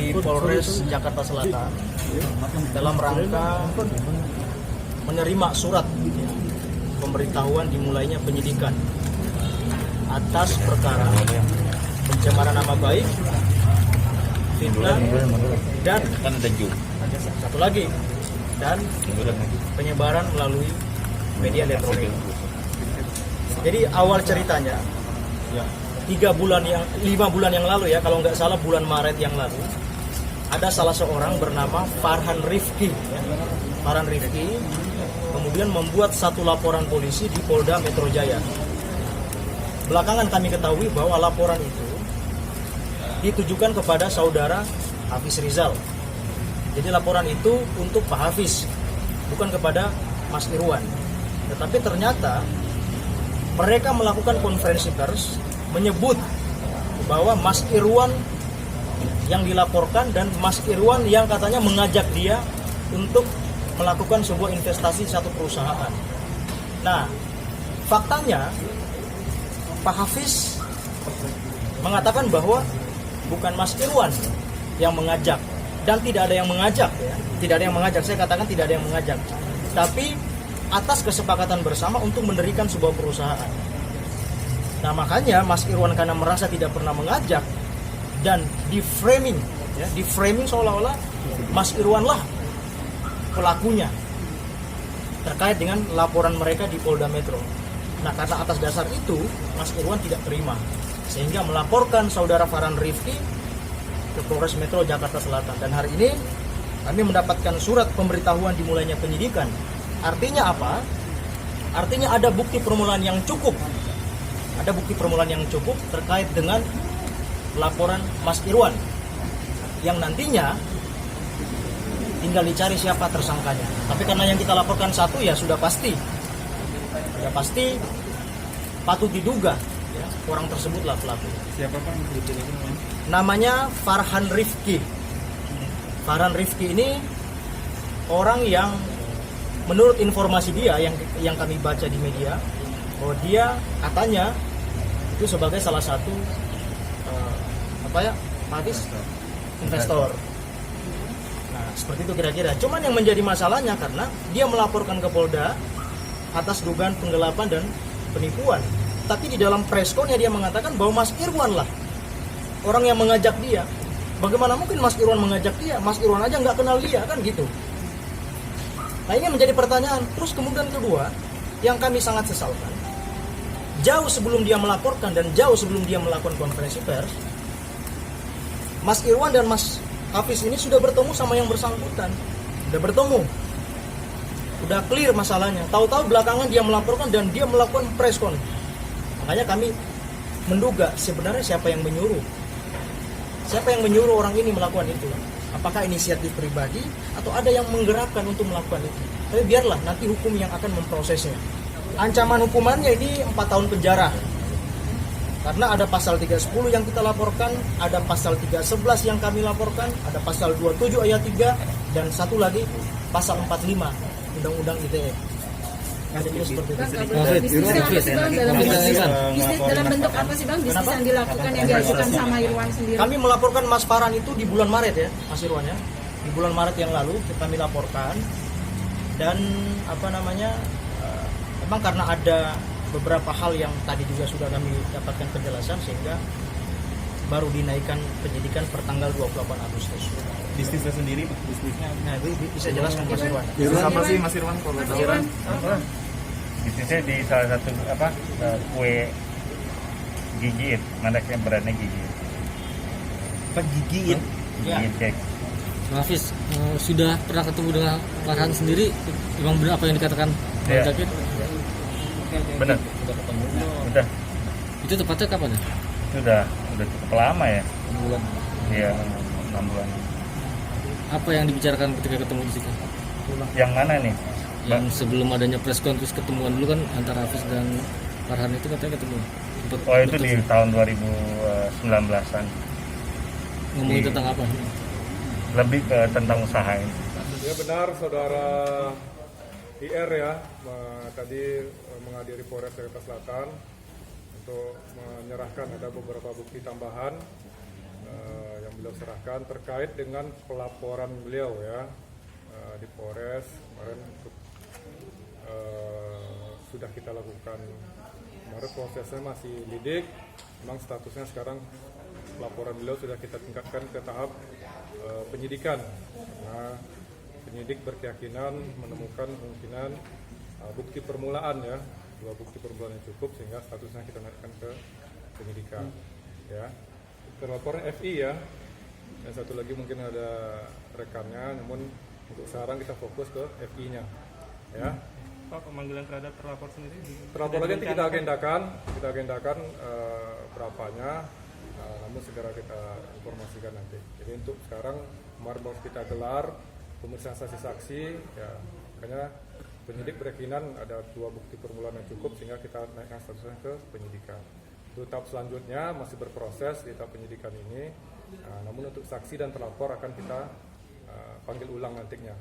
di Polres Jakarta Selatan dalam rangka menerima surat pemberitahuan dimulainya penyidikan atas perkara pencemaran nama baik, fitnah, dan satu lagi, dan penyebaran melalui media elektronik. Jadi awal ceritanya 5 bulan yang lalu ya, kalau nggak salah bulan Maret yang lalu, ada salah seorang bernama Farhan Rifki. Farhan Rifki kemudian membuat satu laporan polisi di Polda Metro Jaya. Belakangan kami ketahui bahwa laporan itu ditujukan kepada saudara Hafiz Rizal. Jadi laporan itu untuk Pak Hafiz, bukan kepada Mas Irwan. Tetapi ternyata mereka melakukan konferensi pers menyebut bahwa Mas Irwan yang dilaporkan dan Mas Irwan yang katanya mengajak dia untuk melakukan sebuah investasi satu perusahaan. Nah, faktanya Pak Hafiz mengatakan bahwa bukan Mas Irwan yang mengajak, dan tidak ada yang mengajak ya. Tidak ada yang mengajak, saya katakan tidak ada yang mengajak. Tapi atas kesepakatan bersama untuk mendirikan sebuah perusahaan. Nah, makanya Mas Irwan karena merasa tidak pernah mengajak dan di framing seolah-olah Mas Irwan lah pelakunya terkait dengan laporan mereka di Polda Metro. Nah, karena atas dasar itu Mas Irwan tidak terima sehingga melaporkan saudara Farhan Rifki ke Polres Metro Jakarta Selatan. Dan hari ini kami mendapatkan surat pemberitahuan dimulainya penyidikan. Artinya apa? Artinya ada bukti permulaan yang cukup. Ada bukti permulaan yang cukup terkait dengan laporan Mas Irwan yang nantinya tinggal dicari siapa tersangkanya. Tapi karena yang kita laporkan satu, ya sudah pasti patut diduga ya, orang tersebutlah pelaku. Siapa Pak? Namanya Farhan Rifki. Farhan Rifki ini orang yang menurut informasi dia yang kami baca di media, bahwa dia katanya itu sebagai salah satu investor. Nah, seperti itu kira-kira. Cuman yang menjadi masalahnya karena dia melaporkan ke Polda atas dugaan penggelapan dan penipuan. Tapi di dalam preskonnya dia mengatakan bahwa Mas Irwan lah orang yang mengajak dia. Bagaimana mungkin Mas Irwan mengajak dia? Mas Irwan aja nggak kenal dia, kan gitu. Nah, ini menjadi pertanyaan. Terus kemudian kedua, yang kami sangat sesalkan, jauh sebelum dia melaporkan dan jauh sebelum dia melakukan konferensi pers, Mas Irwan dan Mas Hafiz ini sudah bertemu sama yang bersangkutan. Sudah bertemu. Udah clear masalahnya. Tahu-tahu belakangan dia melaporkan dan dia melakukan preskon. Makanya kami menduga sebenarnya siapa yang menyuruh. Siapa yang menyuruh orang ini melakukan itu? Apakah inisiatif pribadi atau ada yang menggerakkan untuk melakukan itu? Tapi biarlah nanti hukum yang akan memprosesnya. Ancaman hukumannya ini 4 tahun penjara. Karena ada pasal 310 yang kita laporkan, ada pasal 311 yang kami laporkan, ada pasal 27 ayat 3, dan satu lagi pasal 45 Undang-Undang ITE. Ada juga seperti itu. Bisnis dalam bentuk apa sih Bang? Bisnis yang dilakukan, yang diajukan sama Irwan sendiri? Kami melaporkan Mas Farhan itu di bulan Maret ya, Mas Irwan ya. Di bulan Maret yang lalu kami laporkan. Dan memang karena ada beberapa hal yang tadi juga sudah kami dapatkan penjelasan sehingga baru dinaikkan penyidikan per tanggal 28 Agustus. Bisnisnya sendiri, bisnisnya. Nah, itu bisa jelaskan Mas Irwan. Apa sih Mas Irwan? Bisnisnya di salah satu kue Gigi It, mereknya brandnya Gigi It. Apa Gigi It? Gigi It Cake. Hafiz, sudah pernah ketemu dengan Farhan sendiri? Memang benar apa yang dikatakan Bang Zakir? Benar. Udah. Itu tepatnya kapan ya? Itu udah cukup lama ya. 6 bulan. Iya, 6 bulan. Apa yang dibicarakan ketika ketemu di situ? Yang mana nih? Yang sebelum adanya press conference ketemuan dulu kan antara Hafiz dan Farhan itu katanya ketemu. Oh, itu di tahun 2019-an. Ngomongin tentang apa? Lebih ke tentang usaha ini. Ya benar, saudara IR ya tadi menghadiri Polres Jakarta Selatan untuk menyerahkan ada beberapa bukti tambahan yang beliau serahkan terkait dengan pelaporan beliau ya di Polres kemarin sudah kita lakukan. Kemarin prosesnya masih lidik, memang statusnya sekarang laporan beliau sudah kita tingkatkan ke tahap penyidikan. Karena penyidik berkeyakinan menemukan kemungkinan bukti permulaan ya, 2 bukti permulaan yang cukup sehingga statusnya kita naikkan ke penyidikan. Ya, terlaporan FI ya, dan satu lagi mungkin ada rekannya, namun untuk sekarang kita fokus ke FI-nya. Ya. Pak, pemanggilan terhadap terlapor sendiri? Terlapor lagi nanti kita agendakan berapanya, namun segera kita informasikan nanti. Jadi untuk sekarang kemarin baru kita gelar pemeriksaan saksi-saksi, ya makanya penyidik berkeyakinan ada 2 bukti permulaan yang cukup sehingga kita naikkan statusnya ke penyidikan. Untuk tahap selanjutnya masih berproses di tahap penyidikan ini, namun untuk saksi dan terlapor akan kita panggil ulang nantinya.